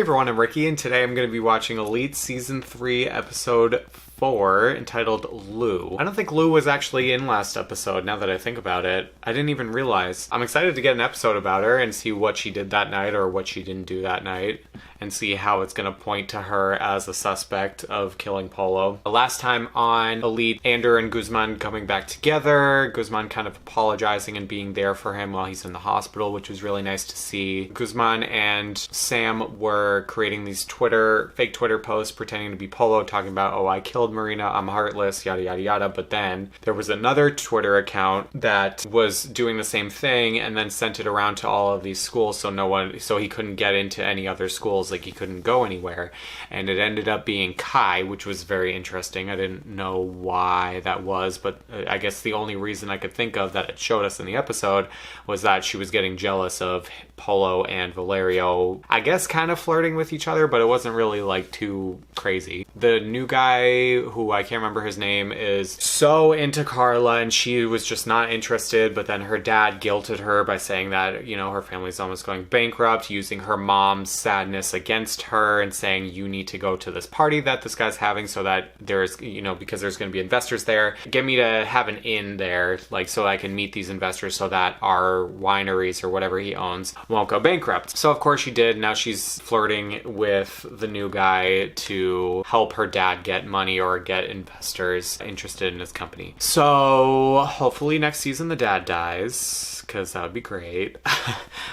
everyone, I'm Ricky, and today I'm going to be watching Elite Season 3, Episode 4, entitled Lou. I don't think Lou was actually in last episode, now that I think about it. I didn't even realize. I'm excited to get an episode about her and see what she did that night or what she didn't do that night, and see how it's going to point to her as a suspect of killing Polo. The last time on Elite, Ander and Guzman coming back together, Guzman kind of apologizing and being there for him while he's in the hospital, which was really nice to see. Guzman and Sam were creating these fake Twitter posts pretending to be Polo, talking about, oh, I killed Marina, I'm heartless, yada yada yada. But then there was another Twitter account that was doing the same thing and then sent it around to all of these schools, so he couldn't get into any other schools, like he couldn't go anywhere. And it ended up being Kai, which was very interesting. I didn't know why that was, but I guess the only reason I could think of that it showed us in the episode was that she was getting jealous of Polo and Valerio, I guess kind of flirting with each other, but it wasn't really like too crazy. The new guy, who I can't remember his name, is so into Carla and she was just not interested, but then her dad guilted her by saying that, you know, her family's almost going bankrupt, using her mom's sadness against her and saying, you need to go to this party that this guy's having so that there's, you know, because there's going to be investors there, get me to have an inn there, like, so I can meet these investors so that our wineries or whatever he owns won't go bankrupt. So of course she did. Now she's flirting with the new guy to help her dad get money or get investors interested in his company. So hopefully next season the dad dies, because that would be great.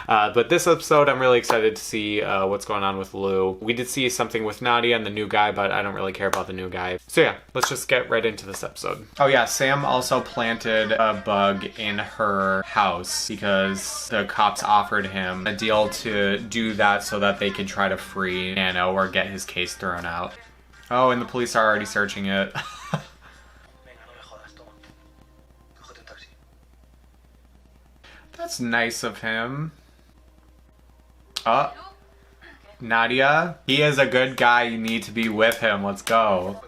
But this episode, I'm really excited to see what's going on with Lou. We did see something with Nadia and the new guy, but I don't really care about the new guy. So yeah, let's just get right into this episode. Oh yeah, Sam also planted a bug in her house because the cops offered him a deal to do that so that they could try to free Nano or get his case thrown out. Oh, and the police are already searching it. That's nice of him. Oh, Nadia. He is a good guy. You need to be with him. Let's go.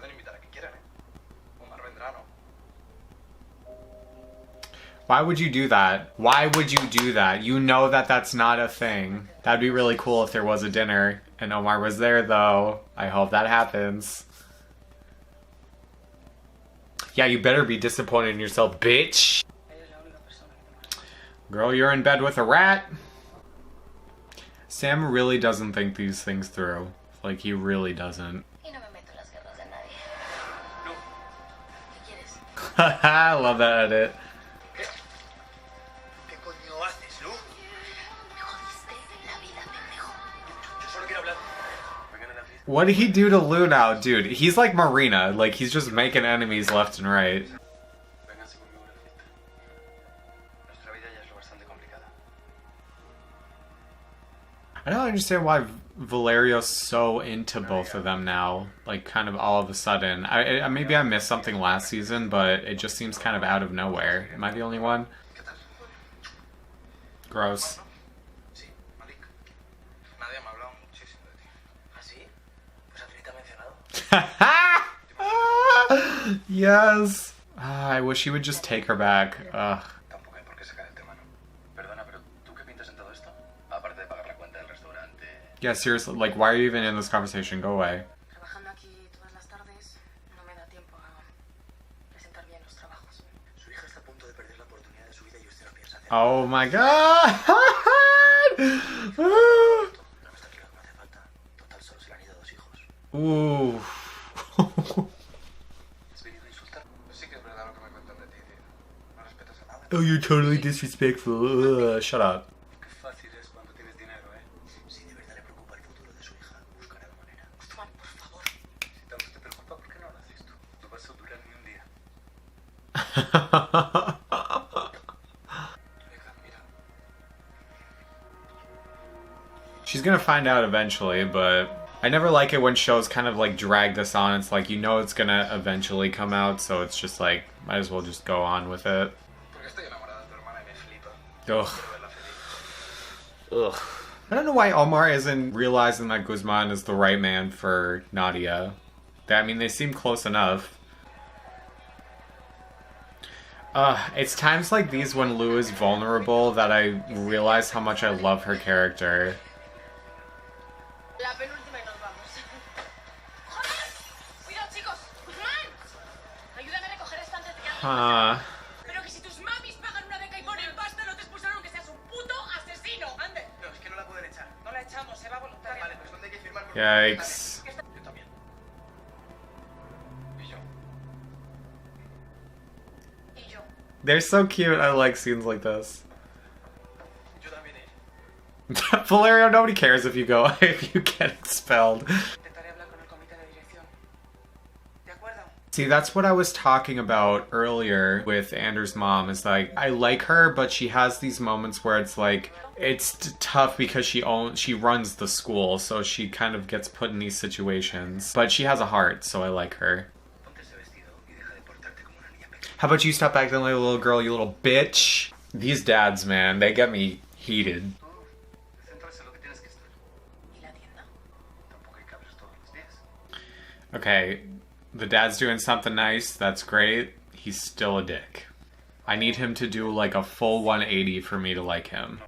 Why would you do that? Why would you do that? You know that that's not a thing. That'd be really cool if there was a dinner and Omar was there, though. I hope that happens. Yeah, you better be disappointed in yourself, bitch. Girl, you're in bed with a rat. Sam really doesn't think these things through. Like, he really doesn't. I love that edit. What did he do to Lou now? Dude, he's like Marina. Like, he's just making enemies left and right. I don't understand why Valerio's so into both of them now. Like, kind of all of a sudden. Maybe I missed something last season, but it just seems kind of out of nowhere. Am I the only one? Gross. Yes. I wish he would just take her back. Ugh. Yeah, seriously, like, why are you even in this conversation? Go away. Oh my god! Ooh. Oh, you're totally disrespectful. Shut up. She's gonna find out eventually, but I never like it when shows kind of like drag this on. It's like, you know it's gonna eventually come out, so it's just like, might as well just go on with it. Ugh. Ugh. I don't know why Omar isn't realizing that Guzman is the right man for Nadia. I mean, they seem close enough. It's times like these when Lou is vulnerable. vulnerable that I realized how much I love her character. La penúltima y nos vamos. ¡Joder! ¡Cuidado, chicos! ¡Guzmán! Ayúdame a recoger estantes de Huh. Pero que si tus mamis pagan una beca y ponen pasta, no te expulsaron que seas un puto asesino. Ande. No, es que no la pueden echar. No la echamos, se va voluntaria. Vale, pues ¿dónde hay que firmar? Yikes. Yo también. Y yo. Y yo. They're so cute. I like scenes like this. Yo también. Valerio, nobody cares if you go if you get expelled. Intentaré hablar con el comité de dirección. ¿De acuerdo? See, that's what I was talking about earlier with Anders' mom. Is like I like her, but she has these moments where it's like it's tough because she runs the school, so she kind of gets put in these situations. But she has a heart, so I like her. Ponte ese vestido y deja de portarte como una niña pequeña. How about you stop acting like a little girl, you little bitch? These dads, man, they get me heated. Centrarse en lo que tienes que estar. ¿Y la tienda? Tampoco hay que abrir todos los días. Okay, the dad's doing something nice, that's great. He's still a dick. I need him to do like a full 180 for me to like him.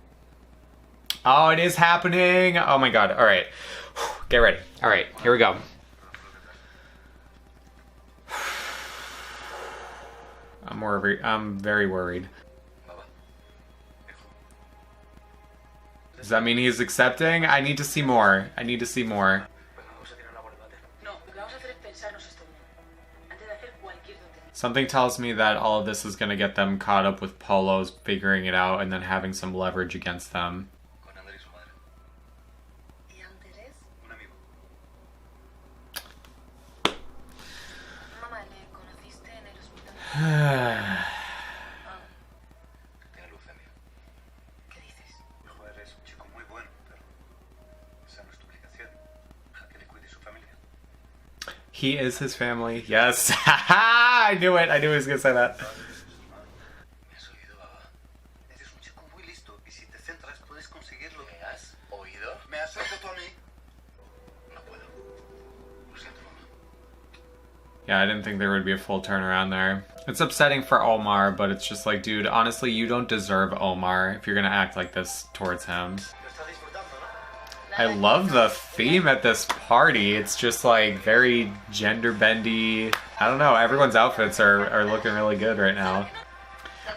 Oh, it is happening! Oh my god, alright. Get ready. Alright, here we go. I'm very worried. Baba. Hijo. Does that mean he's accepting? I need to see more. I need to see more. Venga, vamos a tirarla por el váter. No, lo que vamos a hacer es pensarnos esto bien. Antes de hacer cualquier tontería. Something tells me that all of this is going to get them caught up with Polo's figuring it out and then having some leverage against them. Con Ander y su madre. ¿Y Ander es? Un amigo. Mamá, ¿le conociste en el hospital? Tiene leucemia. ¿Qué dices? Hijo, eres un chico muy bueno, pero esa no es tu obligación. Deja que le cuide su familia. He is his family. Yes. I knew it. I knew he was going to say that. ¿Me has oído, Baba? Eres un chico muy listo y si te centras puedes conseguirlo. ¿Me has oído? ¿Me has oído tú a mí? No puedo. Lo siento, mamá. Yeah, I didn't think there would be a full turnaround there. It's upsetting for Omar, but it's just like, dude, honestly, you don't deserve Omar if you're going to act like this towards him. Lo estás disfrutando, ¿no? I love the theme at this party. It's just like very gender bendy. I don't know. Everyone's outfits are looking really good right now.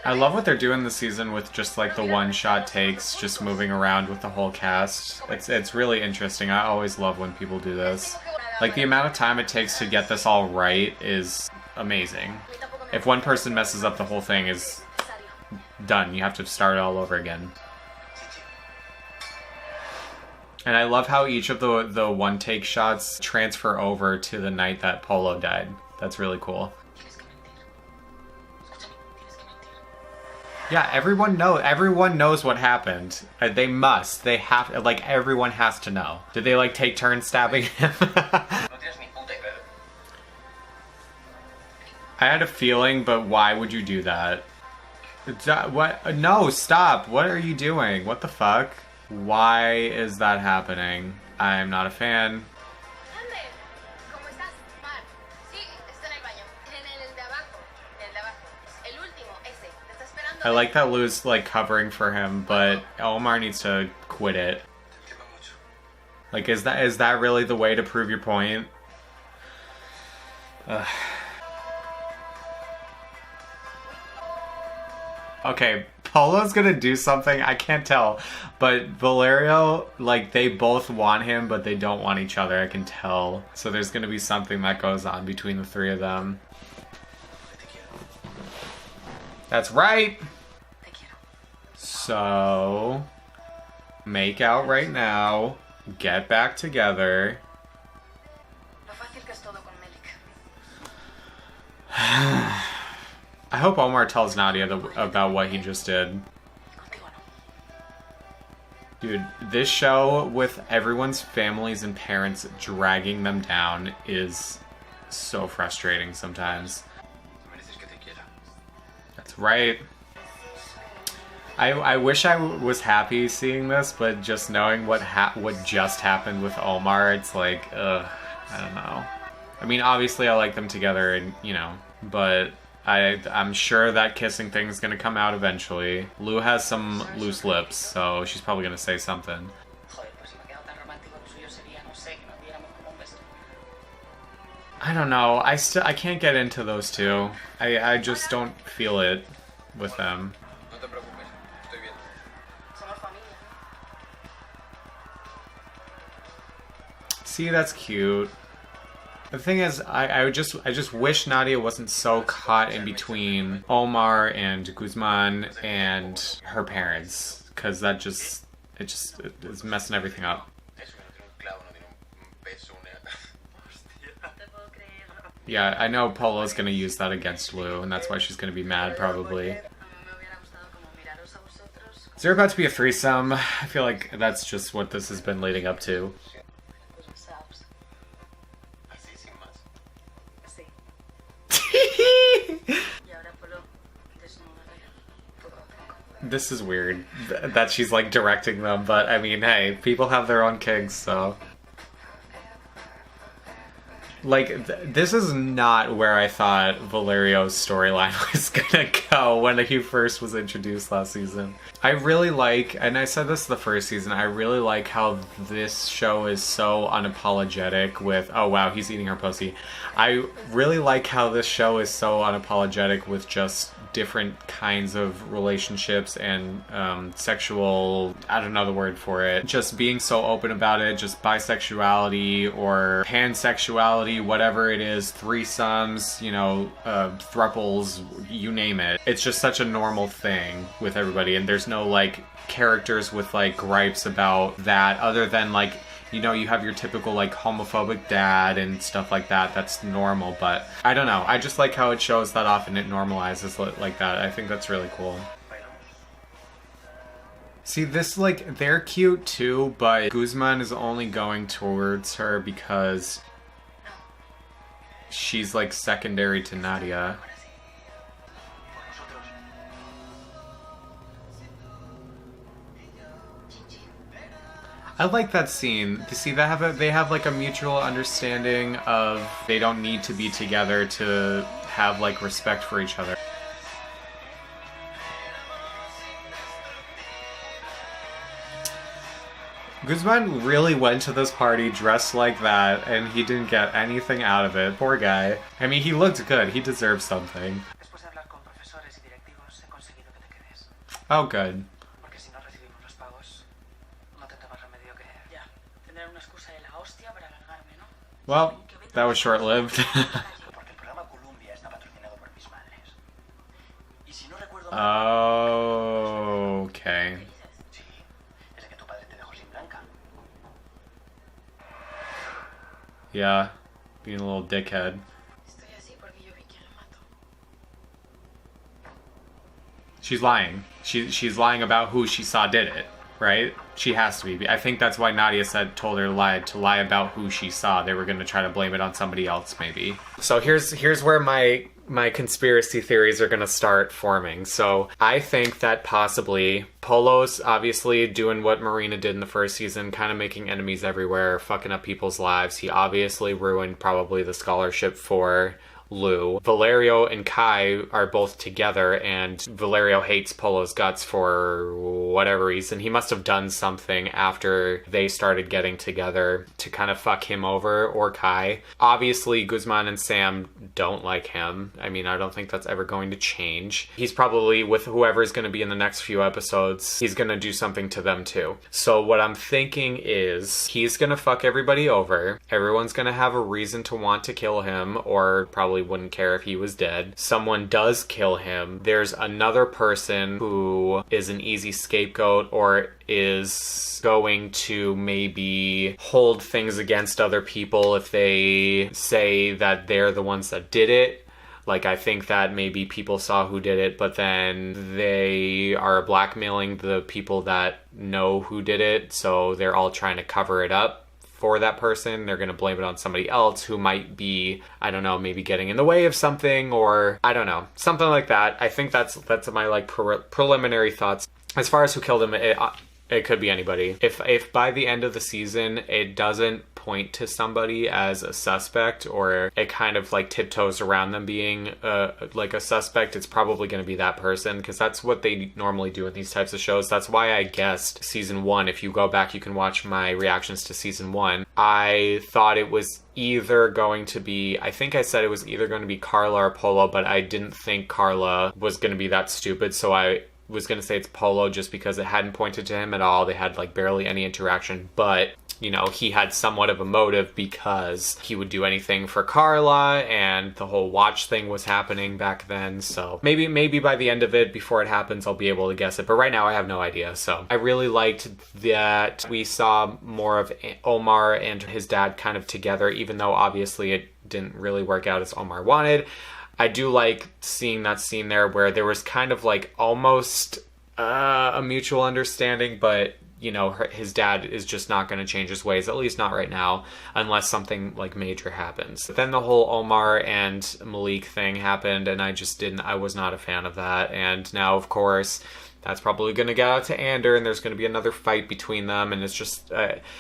I love what they're doing this season with just like the one-shot takes, just moving around with the whole cast. It's really interesting. I always love when people do this. Like the amount of time it takes to get this all right is amazing. If one person messes up, the whole thing is done. You have to start all over again. And I love how each of the one-take shots transfer over to the night that Polo died. That's really cool. Tienes que mentir. Escúchame, tienes que mentir. Yeah, everyone knows what happened. They must. They have, like, everyone has to know. Did they, like, take turns stabbing him? No tienes ni puta idea. I had a feeling, but why would you do that? What? No, stop. What are you doing? What the fuck? Why is that happening? I'm not a fan. Ander, ¿cómo estás? Mar. Sí, está en el baño. En el de abajo. En el de abajo. El último, ese. Te está esperando. I like that Lou's, like, covering for him, but Omar needs to quit it. Te entiendo mucho. Like, is that really the way to prove your point? Ugh. Okay, Polo's gonna do something, I can't tell. But Valerio, like, they both want him, but they don't want each other, I can tell. So there's gonna be something that goes on between the three of them. Te quiero. That's right! Te quiero. So, make out right now, get back together. Lo fácil que es todo con Melik. I hope Omar tells Nadia about what he just did. Contigo no. Dude, this show with everyone's families and parents dragging them down is so frustrating sometimes. Mereces que te quiera. That's right. I wish I was happy seeing this, but just knowing what just happened with Omar, it's like, ugh, I don't know. I mean, obviously I like them together, and you know, but I'm sure that kissing thing is gonna come out eventually. Lou has some loose lips, so she's probably gonna say something. Joder, pues si me he quedado tan romántico, lo suyo sería no I don't know. I can't get into those two. I just don't feel it with them. No te preocupes, estoy bien. Somos familia. See, that's cute. The thing is, I just wish Nadia wasn't so caught in between Omar and Guzman and her parents, because that just is messing everything up. Eso que no tiene un clavo, no tiene un peso, Hostia. No te puedo creer. Yeah, I know Polo's gonna use that against Lou, and that's why she's gonna be mad, probably. A mí me hubiera gustado como miraros a vosotros. Is there about to be a threesome? I feel like that's just what this has been leading up to. Los subs. Así, sin más. Sí. Y ahora Polo, desnúdate. Poco a poco. This is weird that she's like directing them, but I mean, hey, people have their own kinks, so. Like, this is not where I thought Valerio's storyline was gonna go when he first was introduced last season. I really like, and I said this the first season, I really like how this show is so unapologetic with, oh wow, he's eating her pussy. I really like how this show is so unapologetic with just different kinds of relationships and sexual, I don't know the word for it, just being so open about it, just bisexuality or pansexuality, whatever it is, threesomes, you know, thruples, you name it. It's just such a normal thing with everybody, and there's no like characters with like gripes about that other than like, you know, you have your typical like homophobic dad and stuff like that. That's normal, but I don't know. I just like how it shows that off and it normalizes like that. I think that's really cool. See, this, like, they're cute too, but Guzman is only going towards her because she's like secondary to Nadia. I like that scene. You see, they have like a mutual understanding of they don't need to be together to have like respect for each other. Guzman really went to this party dressed like that, and he didn't get anything out of it. Poor guy. I mean, he looked good. He deserves something. Después de hablar con profesores y directivos, he conseguido que te quedes. Oh, good. Porque si no recibimos los pagos, no tendrá más remedio que... Ya, tendré una excusa de la hostia para largarme, ¿no? Well, that was short-lived. Porque el programa Columbia está patrocinado por mis madres. Y si no recuerdo mal... Oh, okay. Sí, es que tu padre te dejó sin Blanca. Yeah, being a little dickhead. Estoy así porque yo vi quién lo mató. She's lying. She's lying about who she saw did it, right? She has to be. I think that's why Nadia told her to lie about who she saw. They were going to try to blame it on somebody else, maybe. So here's where my conspiracy theories are going to start forming. So I think that possibly Polo's obviously doing what Marina did in the first season, kind of making enemies everywhere, fucking up people's lives. He obviously ruined probably the scholarship for Lou. Valerio and Kai are both together, and Valerio hates Polo's guts for whatever reason. He must have done something after they started getting together to kind of fuck him over, or Kai. Obviously, Guzman and Sam don't like him. I mean, I don't think that's ever going to change. He's probably, with whoever's going to be in the next few episodes, he's going to do something to them too. So what I'm thinking is he's going to fuck everybody over. Everyone's going to have a reason to want to kill him, or probably wouldn't care if he was dead. Someone does kill him. There's another person who is an easy scapegoat or is going to maybe hold things against other people if they say that they're the ones that did it. Like, I think that maybe people saw who did it, but then they are blackmailing the people that know who did it, so they're all trying to cover it up for that person. They're going to blame it on somebody else who might be, I don't know, maybe getting in the way of something, or I don't know, something like that. I think that's my like preliminary thoughts. As far as who killed him, It could be anybody. If by the end of the season it doesn't point to somebody as a suspect, or it kind of like tiptoes around them being like a suspect, it's probably going to be that person, because that's what they normally do in these types of shows. That's why I guessed season 1. If you go back, you can watch my reactions to season 1. I thought it was either going to be, I think I said it was either going to be Carla or Polo, but I didn't think Carla was going to be that stupid, so I was going to say it's Polo just because it hadn't pointed to him at all. They had like barely any interaction, but you know, he had somewhat of a motive because he would do anything for Carla, and the whole watch thing was happening back then. So maybe by the end of it, before it happens, I'll be able to guess it. But right now I have no idea. So I really liked that we saw more of Omar and his dad kind of together, even though obviously it didn't really work out as Omar wanted. I do like seeing that scene there where there was kind of like almost a mutual understanding, but you know, his dad is just not going to change his ways, at least not right now, unless something like major happens. Then the whole Omar and Malik thing happened, and I was not a fan of that. And now, of course, that's probably going to get out to Ander, and there's going to be another fight between them. And it's just,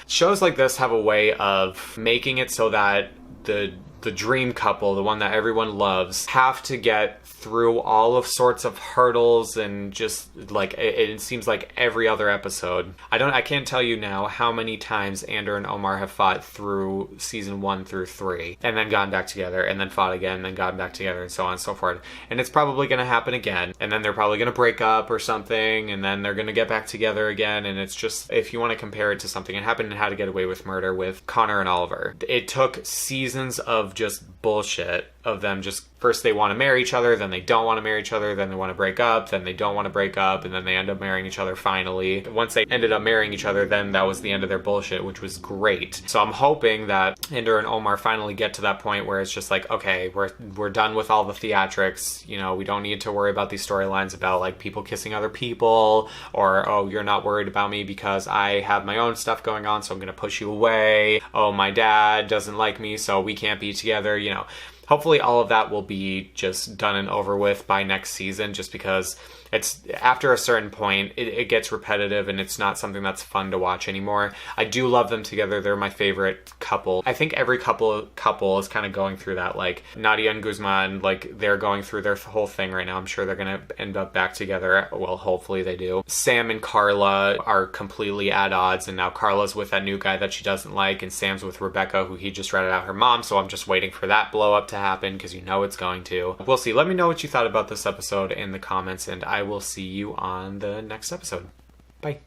shows like this have a way of making it so that the dream couple, the one that everyone loves, have to get through all of sorts of hurdles, and just like it seems like every other episode. I can't tell you now how many times Ander and Omar have fought through season 1 through 3, and then gotten back together, and then fought again, and then gotten back together, and so on and so forth. And it's probably going to happen again, and then they're probably going to break up or something, and then they're going to get back together again. And it's just, if you want to compare it to something, it happened in How to Get Away with Murder with Connor and Oliver. It took seasons of just bullshit of them just, first they want to marry each other, then they don't want to marry each other, then they want to break up, then they don't want to break up, and then they end up marrying each other finally. Once they ended up marrying each other, then that was the end of their bullshit, which was great. So I'm hoping that Ander and Omar finally get to that point where it's just like, okay, we're done with all the theatrics, you know, we don't need to worry about these storylines about like people kissing other people, or oh, you're not worried about me because I have my own stuff going on, so I'm gonna push you away. Oh, my dad doesn't like me, so we can't be together, you know. Hopefully all of that will be just done and over with by next season, just because it's, after a certain point, it gets repetitive and it's not something that's fun to watch anymore. I do love them together. They're my favorite couple. I think every couple is kind of going through that. Like Nadia and Guzman, like they're going through their whole thing right now. I'm sure they're going to end up back together. Well, hopefully they do. Sam and Carla are completely at odds, and now Carla's with that new guy that she doesn't like, and Sam's with Rebecca, who he just ratted out her mom. So I'm just waiting for that blow up to happen, because you know it's going to. We'll see. Let me know what you thought about this episode in the comments, and I will see you on the next episode. Bye.